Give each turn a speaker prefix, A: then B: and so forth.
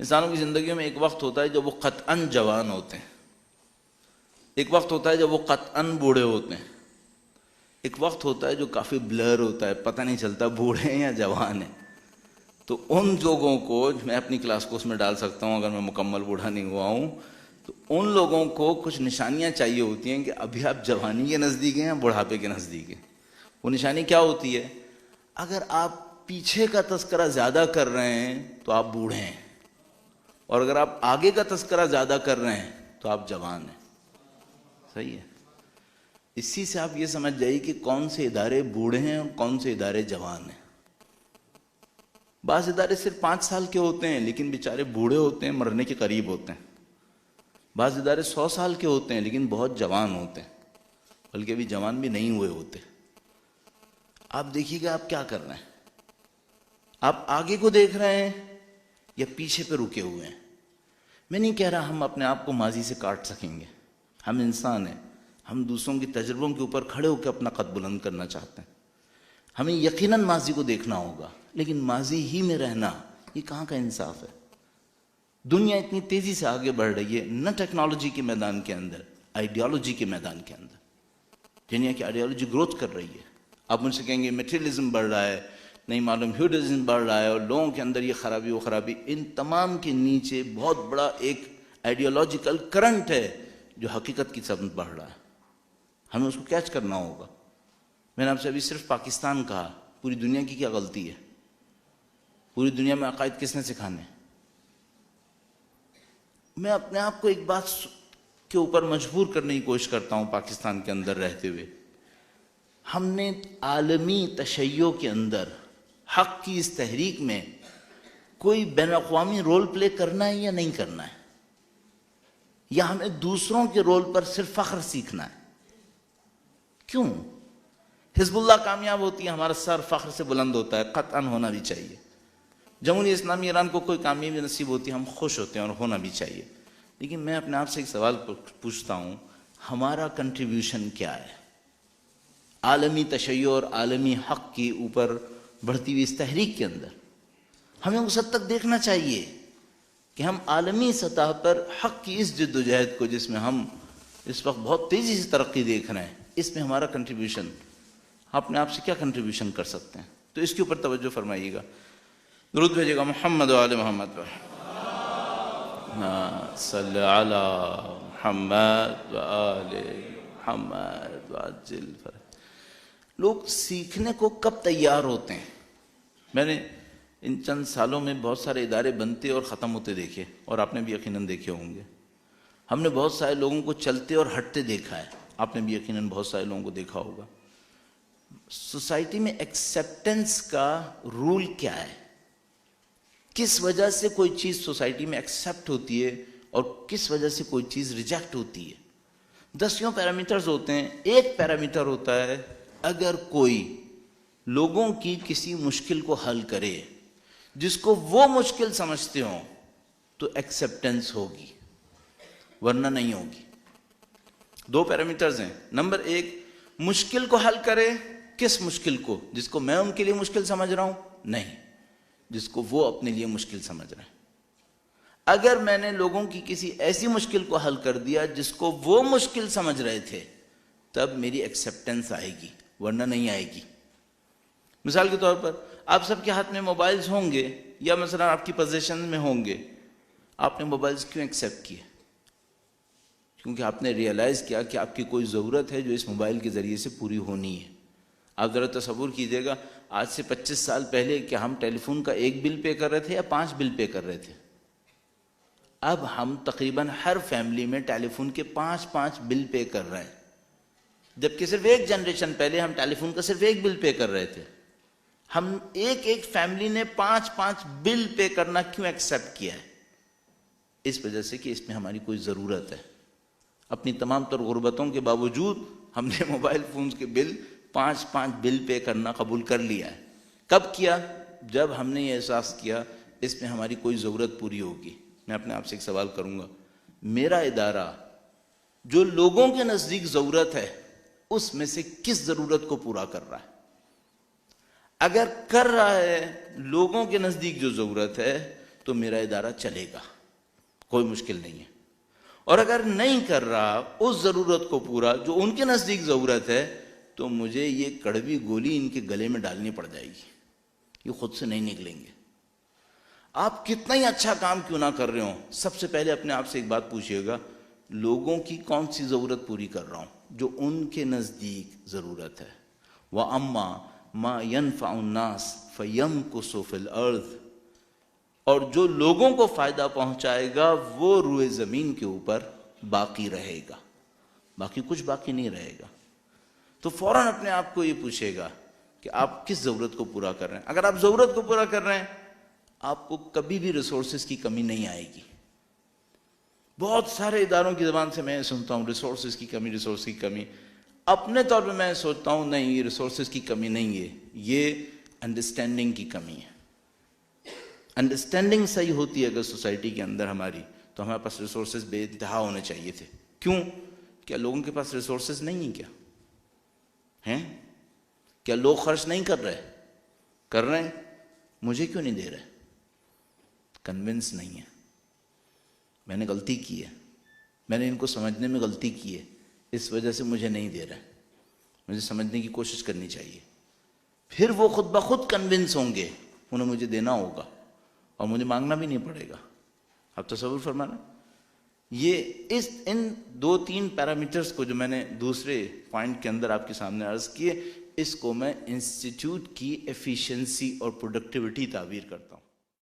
A: انسانوں کی زندگیوں میں ایک وقت ہوتا ہے جب وہ قطعاً جوان ہوتے ہیں، ایک وقت ہوتا ہے جب وہ قطعاً بوڑھے ہوتے ہیں، ایک وقت ہوتا ہے جو کافی بلر ہوتا ہے، پتہ نہیں چلتا بوڑھے ہیں یا جوان ہیں۔ تو ان لوگوں کو میں اپنی کلاس کو اس میں ڈال سکتا ہوں، اگر میں مکمل بوڑھا نہیں ہوا ہوں تو ان لوگوں کو کچھ نشانیاں چاہیے ہوتی ہیں کہ ابھی آپ جوانی کے نزدیک ہیں یا بڑھاپے کے نزدیک ہیں۔ وہ نشانی کیا ہوتی ہے؟ اگر آپ پیچھے کا تذکرہ زیادہ کر رہے ہیں تو آپ بوڑھے ہیں، اور اگر آپ آگے کا تذکرہ زیادہ کر رہے ہیں تو آپ جوان ہیں۔ صحیح ہے؟ اسی سے آپ یہ سمجھ جائیے کہ کون سے ادارے بوڑھے ہیں اور کون سے ادارے جوان ہیں۔ بعض ادارے صرف 5 سال کے ہوتے ہیں لیکن بیچارے بوڑھے ہوتے ہیں، مرنے کے قریب ہوتے ہیں۔ بعض ادارے 100 سال کے ہوتے ہیں لیکن بہت جوان ہوتے ہیں، بلکہ ابھی جوان بھی نہیں ہوئے ہوتے۔ آپ دیکھیے گا آپ کیا کر رہے ہیں، آپ آگے کو دیکھ رہے ہیں یا پیچھے پہ رکے ہوئے ہیں۔ میں نہیں کہہ رہا ہم اپنے آپ کو ماضی سے کاٹ سکیں گے، ہم انسان ہیں، ہم دوسروں کی تجربوں کے اوپر کھڑے ہو کے اپنا قد بلند کرنا چاہتے ہیں۔ ہمیں یقیناً ماضی کو دیکھنا ہوگا، لیکن ماضی ہی میں رہنا یہ کہاں کا انصاف ہے؟ دنیا اتنی تیزی سے آگے بڑھ رہی ہے، نہ ٹیکنالوجی کے میدان کے اندر، آئیڈیالوجی کے میدان کے اندر دنیا کی آئیڈیالوجی گروتھ کر رہی ہے۔ آپ مجھ سے کہیں گے میٹیریلزم بڑھ رہا ہے، نہیں معلوم ہیوڈزم بڑھ رہا ہے، اور لوگوں کے اندر یہ خرابی وہ خرابی۔ ان تمام کے نیچے بہت بڑا ایک آئیڈیالوجیکل کرنٹ ہے جو حقیقت کی سمت بڑھ رہا ہے، ہمیں اس کو کیچ کرنا ہوگا۔ میں نے آپ سے ابھی صرف پاکستان کہا، پوری دنیا کی کیا غلطی ہے؟ پوری دنیا میں عقائد کس نے سکھانے؟ میں اپنے آپ کو ایک بات کے اوپر مجبور کرنے کی کوشش کرتا ہوں پاکستان کے اندر رہتے ہوئے، ہم نے عالمی تشیع کے اندر حق کی اس تحریک میں کوئی بین الاقوامی رول پلے کرنا ہے یا نہیں کرنا ہے؟ یا ہمیں دوسروں کے رول پر صرف فخر سیکھنا ہے؟ کیوں؟ حزب اللہ کامیاب ہوتی ہے، ہمارا سر فخر سے بلند ہوتا ہے، قطعاً ہونا بھی چاہیے۔ جمہوریہ اسلامی ایران کو کوئی کامیابی نصیب ہوتی ہے، ہم خوش ہوتے ہیں اور ہونا بھی چاہیے۔ لیکن میں اپنے آپ سے ایک سوال پوچھتا ہوں، ہمارا کنٹریبیوشن کیا ہے عالمی تشیع اور عالمی حق کی اوپر بڑھتی ہوئی اس تحریک کے اندر؟ ہمیں اس حد تک دیکھنا چاہیے کہ ہم عالمی سطح پر حق کی اس جد و جہد کو، جس میں ہم اس وقت بہت تیزی سے ترقی دیکھ رہے ہیں، اس میں ہمارا کنٹریبیوشن، اپنے آپ سے کیا کنٹریبیوشن کر سکتے ہیں؟ تو اس کے اوپر توجہ فرمائیے گا، درود بھیجیے گا محمد و آل محمد پر، صلی علی محمد و آل محمد وعجل فرج۔ لوگ سیکھنے کو کب تیار ہوتے ہیں؟ میں نے ان چند سالوں میں بہت سارے ادارے بنتے اور ختم ہوتے دیکھے، اور آپ نے بھی یقیناً دیکھے ہوں گے۔ ہم نے بہت سارے لوگوں کو چلتے اور ہٹتے دیکھا ہے، آپ نے بھی یقیناً بہت سارے لوگوں کو دیکھا ہوگا۔ سوسائٹی میں ایکسیپٹنس کا رول کیا ہے؟ کس وجہ سے کوئی چیز سوسائٹی میں ایکسیپٹ ہوتی ہے اور کس وجہ سے کوئی چیز ریجیکٹ ہوتی ہے؟ 10 پیرامیٹرز ہوتے ہیں۔ ایک پیرامیٹر ہوتا ہے، اگر کوئی لوگوں کی کسی مشکل کو حل کرے جس کو وہ مشکل سمجھتے ہوں تو ایکسیپٹنس ہوگی، ورنہ نہیں ہوگی۔ 2 پیرامیٹرز ہیں۔ نمبر 1، مشکل کو حل کرے، کس مشکل کو؟ جس کو میں ان کے لیے مشکل سمجھ رہا ہوں؟ نہیں، جس کو وہ اپنے لیے مشکل سمجھ رہے ہیں۔ اگر میں نے لوگوں کی کسی ایسی مشکل کو حل کر دیا جس کو وہ مشکل سمجھ رہے تھے، تب میری ایکسیپٹنس آئے گی، ورنہ نہیں آئے گی۔ مثال کے طور پر آپ سب کے ہاتھ میں موبائلز ہوں گے، یا مثلا آپ کی پوزیشن میں ہوں گے، آپ نے موبائلز کیوں ایکسیپٹ کیے؟ کیونکہ آپ نے ریئلائز کیا کہ آپ کی کوئی ضرورت ہے جو اس موبائل کے ذریعے سے پوری ہونی ہے۔ آپ ذرا تصور کیجئے گا، آج سے 25 سال پہلے کیا ہم ٹیلی فون کا 1 بل پے کر رہے تھے یا 5 بل پے کر رہے تھے؟ اب ہم تقریباً ہر فیملی میں ٹیلی فون کے 5 بل پے کر رہے ہیں، جبکہ صرف ایک جنریشن پہلے ہم ٹیلی فون کا صرف 1 بل پے کر رہے تھے۔ ہم ایک فیملی نے 5 بل پے کرنا کیوں ایکسیپٹ کیا ہے؟ اس وجہ سے کہ اس میں ہماری کوئی ضرورت ہے۔ اپنی تمام تر غربتوں کے باوجود ہم نے موبائل فونز کے بل 5 بل پے کرنا قبول کر لیا ہے۔ کب کیا؟ جب ہم نے یہ احساس کیا اس میں ہماری کوئی ضرورت پوری ہوگی۔ میں اپنے آپ سے ایک سوال کروں گا، میرا ادارہ جو لوگوں کے نزدیک ضرورت ہے اس میں سے کس ضرورت کو پورا کر رہا ہے؟ اگر کر رہا ہے لوگوں کے نزدیک جو ضرورت ہے، تو میرا ادارہ چلے گا، کوئی مشکل نہیں ہے. اور اگر نہیں کر رہا اس ضرورت کو پورا جو ان کے نزدیک ضرورت ہے، تو مجھے یہ کڑوی گولی ان کے گلے میں ڈالنی پڑ جائے گی، یہ خود سے نہیں نکلیں گے. آپ کتنا ہی اچھا کام کیوں نہ کر رہے ہوں، سب سے پہلے اپنے آپ سے ایک بات پوچھئے گا، لوگوں کی کون سی ضرورت پوری کر رہا ہوں جو ان کے نزدیک ضرورت ہے. وَأَمَّا مَا يَنْفَعُ النَّاسِ فَيَمْكُثُ فِي الْأَرْضِ، اور جو لوگوں کو فائدہ پہنچائے گا وہ روئے زمین کے اوپر باقی رہے گا، باقی کچھ باقی نہیں رہے گا. تو فوراً اپنے آپ کو یہ پوچھے گا کہ آپ کس ضرورت کو پورا کر رہے ہیں. اگر آپ ضرورت کو پورا کر رہے ہیں، آپ کو کبھی بھی ریسورسز کی کمی نہیں آئے گی. بہت سارے اداروں کی زبان سے میں سنتا ہوں ریسورسز کی کمی، ریسورس کی کمی. اپنے طور پہ میں سوچتا ہوں نہیں، یہ ریسورسز کی کمی نہیں ہے، یہ انڈرسٹینڈنگ کی کمی ہے. انڈرسٹینڈنگ صحیح ہوتی ہے اگر سوسائٹی کے اندر ہماری، تو ہمارے پاس ریسورسز بے انتہا ہونے چاہیے تھے. کیوں؟ کیا لوگوں کے پاس ریسورسز نہیں ہیں کیا ہیں؟ کیا لوگ خرچ نہیں کر رہے؟ کر رہے ہیں. مجھے کیوں نہیں دے رہے؟ کنونس نہیں ہے. میں نے غلطی کی ہے، میں نے ان کو سمجھنے میں غلطی کی ہے، اس وجہ سے مجھے نہیں دے رہے. مجھے سمجھنے کی کوشش کرنی چاہیے، پھر وہ خود بخود کنونس ہوں گے، انہیں مجھے دینا ہوگا اور مجھے مانگنا بھی نہیں پڑے گا. اب تصور فرمانا. یہ ان 2-3 پیرامیٹرز کو جو میں نے دوسرے پوائنٹ کے اندر آپ کے سامنے عرض کیے، اس کو میں انسٹیٹیوٹ کی ایفیشنسی اور پروڈکٹیوٹی تعبیر کرتا ہوں.